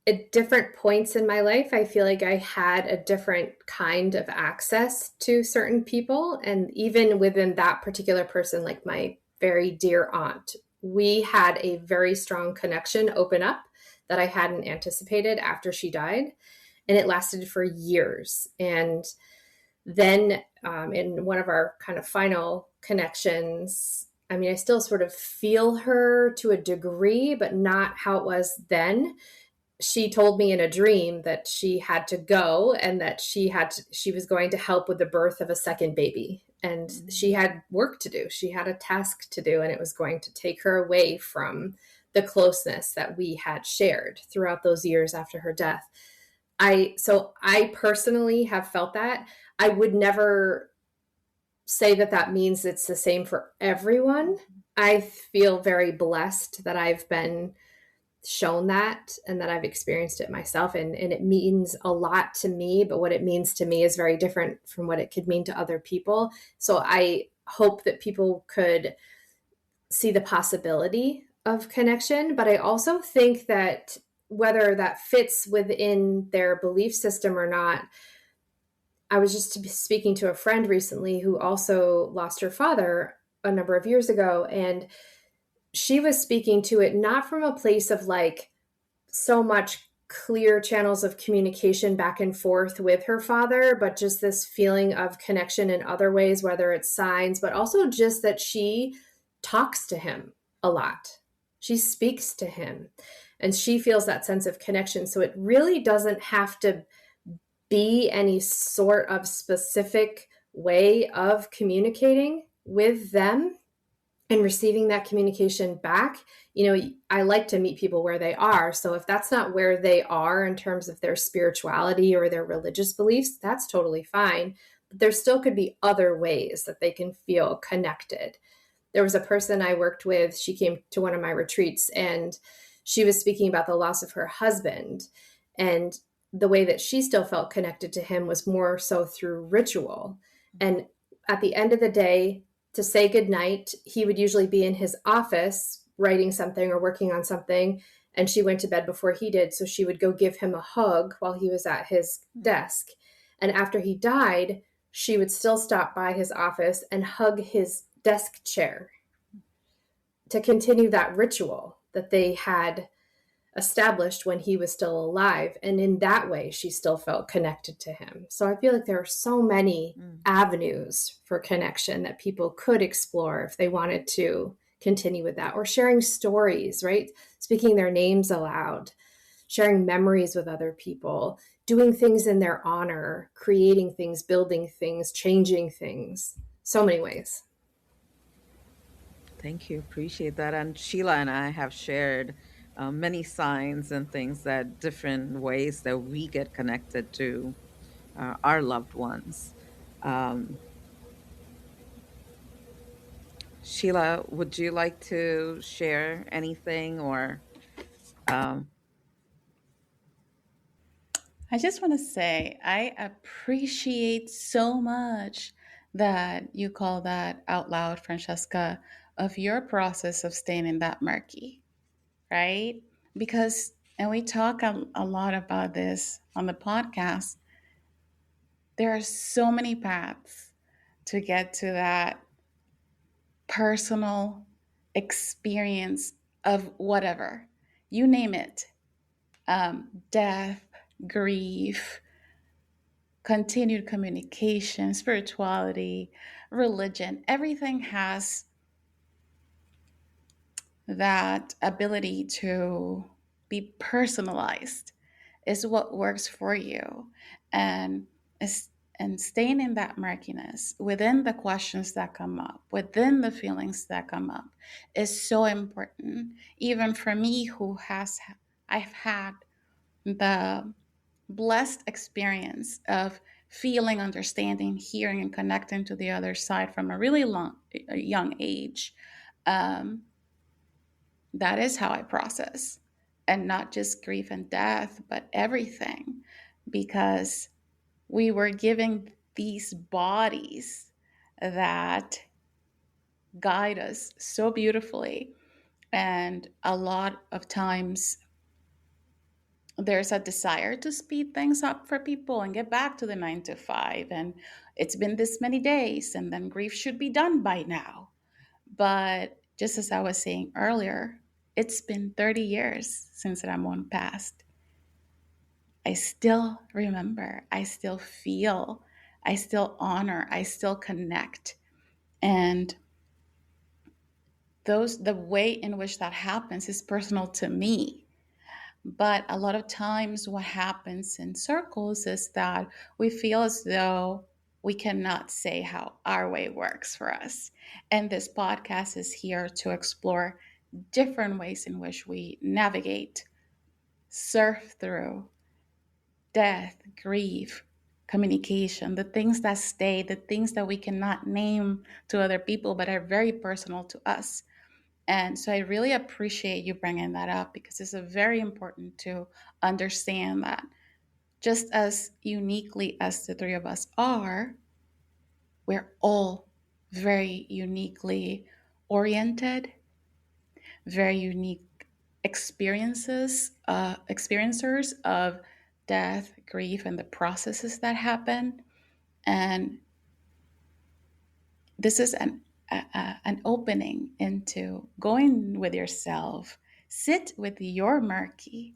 at different points in my life, I feel like I had a different kind of access to certain people. And even within that particular person, like my very dear aunt, we had a very strong connection open up that I hadn't anticipated after she died. And it lasted for years. And then in one of our kind of final connections, I mean, I still sort of feel her to a degree, but not how it was then. She told me in a dream that she had to go, and that she was going to help with the birth of a second baby. And she had work to do. She had a task to do, and it was going to take her away from the closeness that we had shared throughout those years after her death. So I personally have felt that. I would never say that means it's the same for everyone. I feel very blessed that I've been shown that and that I've experienced it myself. And it means a lot to me, but what it means to me is very different from what it could mean to other people. So I hope that people could see the possibility of connection. But I also think that whether that fits within their belief system or not, I was just speaking to a friend recently who also lost her father a number of years ago. And she was speaking to it not from a place of like so much clear channels of communication back and forth with her father, but just this feeling of connection in other ways, whether it's signs, but also just that she talks to him a lot. She speaks to him and she feels that sense of connection. So it really doesn't have to be any sort of specific way of communicating with them and receiving that communication back. I like to meet people where they are. So if that's not where they are in terms of their spirituality or their religious beliefs, that's totally fine. But there still could be other ways that they can feel connected. There was a person I worked with, she came to one of my retreats, and she was speaking about the loss of her husband. And the way that she still felt connected to him was more so through ritual. And at the end of the day, to say goodnight, he would usually be in his office writing something or working on something, and she went to bed before he did. So she would go give him a hug while he was at his desk. And after he died, she would still stop by his office and hug his desk chair to continue that ritual that they had established when he was still alive. And in that way, she still felt connected to him. So I feel like there are so many avenues for connection that people could explore if they wanted to continue with that, or sharing stories, right? Speaking their names aloud, sharing memories with other people, doing things in their honor, creating things, building things, changing things. So many ways. Thank you. Appreciate that. And Sheila and I have shared many signs and things, that different ways that we get connected to our loved ones. Sheila, would you like to share anything, or? I just want to say I appreciate so much that you call that out loud, Francesca, of your process of staying in that murky, right? Because, and we talk a lot about this on the podcast, there are so many paths to get to that personal experience of whatever, you name it, death, grief, continued communication, spirituality, religion. Everything has that ability to be personalized, is what works for you. And and staying in that murkiness, within the questions that come up, within the feelings that come up, is so important. Even for me, I've had the blessed experience of feeling, understanding, hearing, and connecting to the other side from a really young age. Um, that is how I process, and not just grief and death, but everything, because we were giving these bodies that guide us so beautifully. And a lot of times there's a desire to speed things up for people and get back to the 9 to 5. And it's been this many days, and then grief should be done by now. But just as I was saying earlier, it's been 30 years since Ramon passed. I still remember, I still feel, I still honor, I still connect. And the way in which that happens is personal to me. But a lot of times what happens in circles is that we feel as though we cannot say how our way works for us. And this podcast is here to explore different ways in which we navigate, surf through death, grief, communication, the things that stay, the things that we cannot name to other people but are very personal to us. And so I really appreciate you bringing that up, because it's a very important to understand that just as uniquely as the three of us are, we're all very uniquely oriented, very unique experiencers of death, grief, and the processes that happen. And this is an opening into going with yourself, sit with your murky,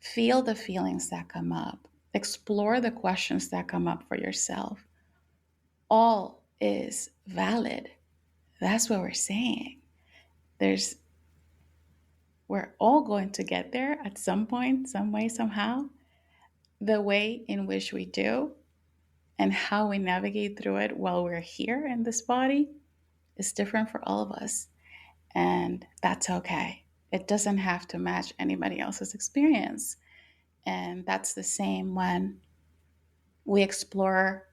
feel the feelings that come up, explore the questions that come up for yourself. All is valid. That's what we're saying. We're all going to get there at some point, some way, somehow. The way in which we do And how we navigate through it while we're here in this body is different for all of us. And that's okay. It doesn't have to match anybody else's experience. And that's the same when we explore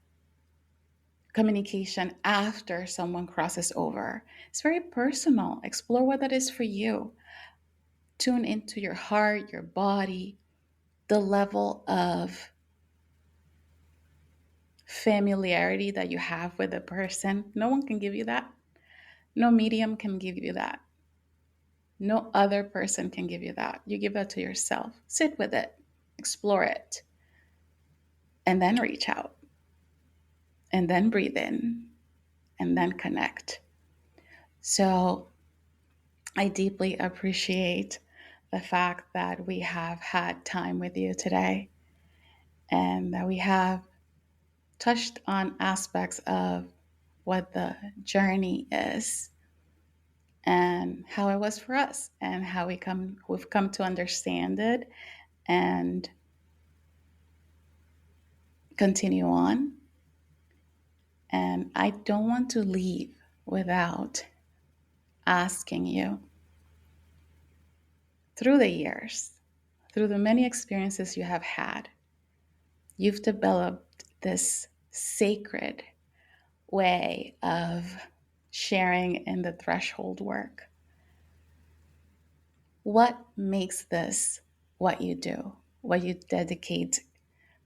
communication after someone crosses over. It's very personal. Explore what that is for you. Tune into your heart, your body, the level of familiarity that you have with a person. No one can give you that. No medium can give you that. No other person can give you that. You give that to yourself. Sit with it, explore it, and then reach out, and then breathe in, and then connect. So I deeply appreciate the fact that we have had time with you today and that we have touched on aspects of what the journey is and how it was for us and how we've come to understand it and continue on. And I don't want to leave without asking you, through the years, through the many experiences you have had, you've developed this sacred way of sharing in the threshold work. What makes this what you do, what you dedicate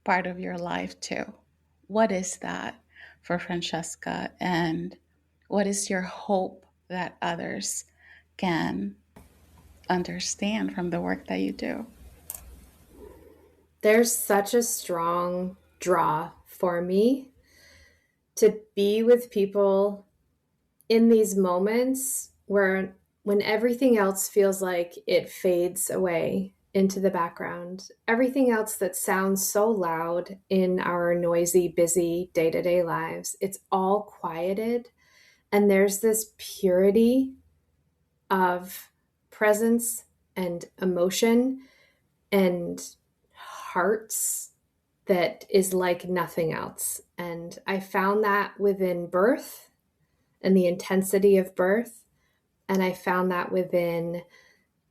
part of your life to? What is that for Francesca? And what is your hope that others can understand from the work that you do? There's such a strong draw for me to be with people in these moments where when everything else feels like it fades away into the background, everything else that sounds so loud in our noisy, busy day-to-day lives, it's all quieted. And there's this purity of presence and emotion and hearts that is like nothing else. And I found that within birth and the intensity of birth. And I found that within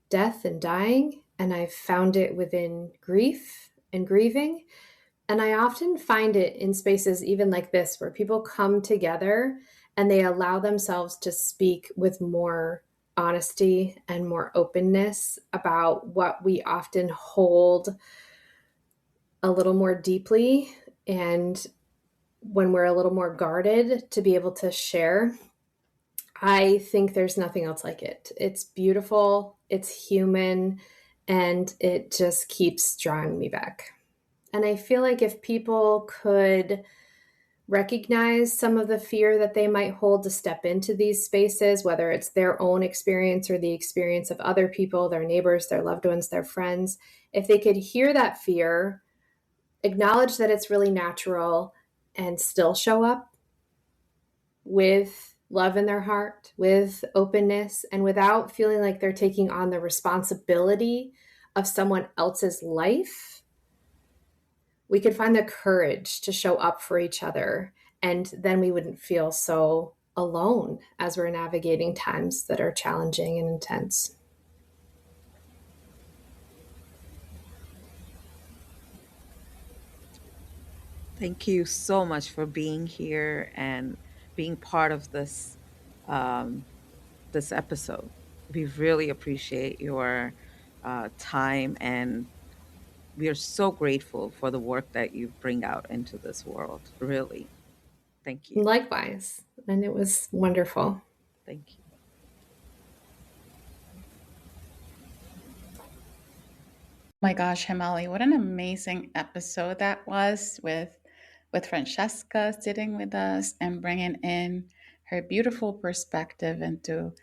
death and dying. And I found it within grief and grieving. And I often find it in spaces even like this, where people come together and they allow themselves to speak with more honesty and more openness about what we often hold a little more deeply. And when we're a little more guarded, to be able to share, I think there's nothing else like it. It's beautiful, it's human, and it just keeps drawing me back. And I feel like if people could recognize some of the fear that they might hold to step into these spaces, whether it's their own experience or the experience of other people, their neighbors, their loved ones, their friends, if they could hear that fear, acknowledge that it's really natural, and still show up with love in their heart, with openness, and without feeling like they're taking on the responsibility of someone else's life, we could find the courage to show up for each other. And then we wouldn't feel so alone as we're navigating times that are challenging and intense. Thank you so much for being here and being part of um, this episode. We really appreciate your time, and we are so grateful for the work that you bring out into this world. Really, thank you. Likewise. And it was wonderful. Thank you. My gosh, Hemali, what an amazing episode that was with Francesca sitting with us and bringing in her beautiful perspective into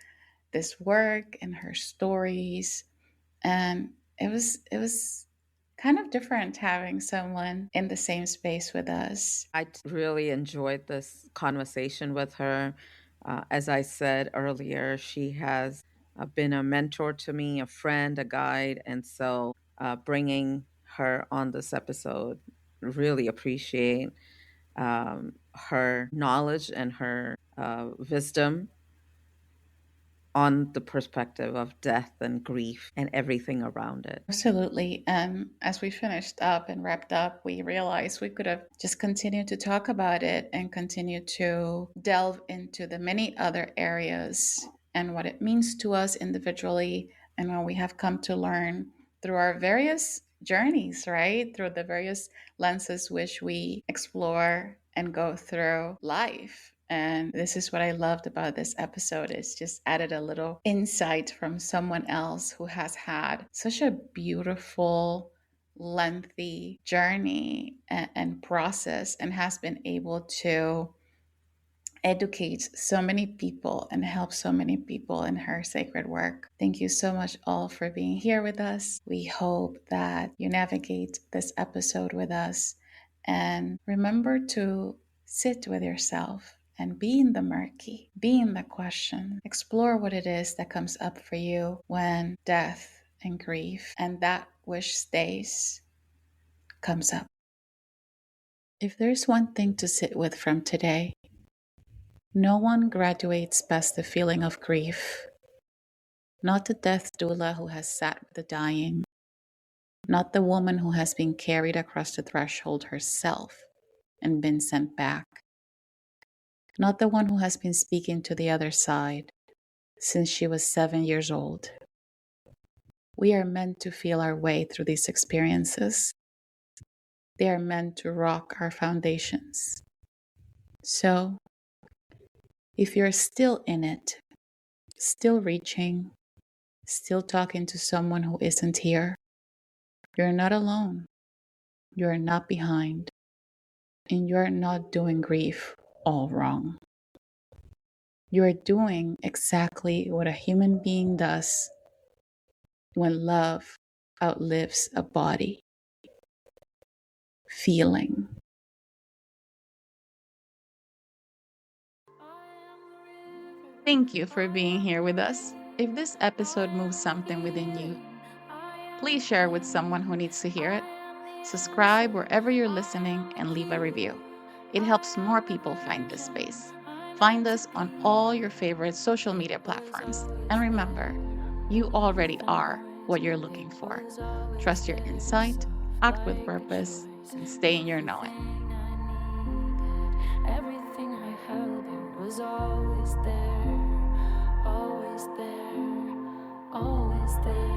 this work and her stories. And it was kind of different having someone in the same space with us. I really enjoyed this conversation with her. As I said earlier, she has been a mentor to me, a friend, a guide. And so bringing her on this episode, really appreciate. her knowledge and her wisdom on the perspective of death and grief and everything around it. Absolutely. And as we finished up and wrapped up, we realized we could have just continued to talk about it and continue to delve into the many other areas and what it means to us individually and what we have come to learn through our various journeys, right? Through the various lenses which we explore and go through life. And this is what I loved about this episode. It's just added a little insight from someone else who has had such a beautiful, lengthy journey and process and has been able to educate so many people and help so many people in her sacred work. Thank you so much all for being here with us. We hope that you navigate this episode with us and remember to sit with yourself and be in the murky, be in the question, explore what it is that comes up for you when death and grief and that which stays comes up. If there's one thing to sit with from today, no one graduates past the feeling of grief. Not the death doula who has sat with the dying, not the woman who has been carried across the threshold herself and been sent back, not the one who has been speaking to the other side since she was 7 years old. We are meant to feel our way through these experiences. They are meant to rock our foundations. So, if you're still in it, still reaching, still talking to someone who isn't here, you're not alone. You're not behind. And you're not doing grief all wrong. You're doing exactly what a human being does when love outlives a body. Feeling. Thank you for being here with us. If this episode moves something within you, please share with someone who needs to hear it. Subscribe wherever you're listening and leave a review. It helps more people find this space. Find us on all your favorite social media platforms. And remember, you already are what you're looking for. Trust your insight, act with purpose, and stay in your knowing. Everything I held, it was always there, always there, always there.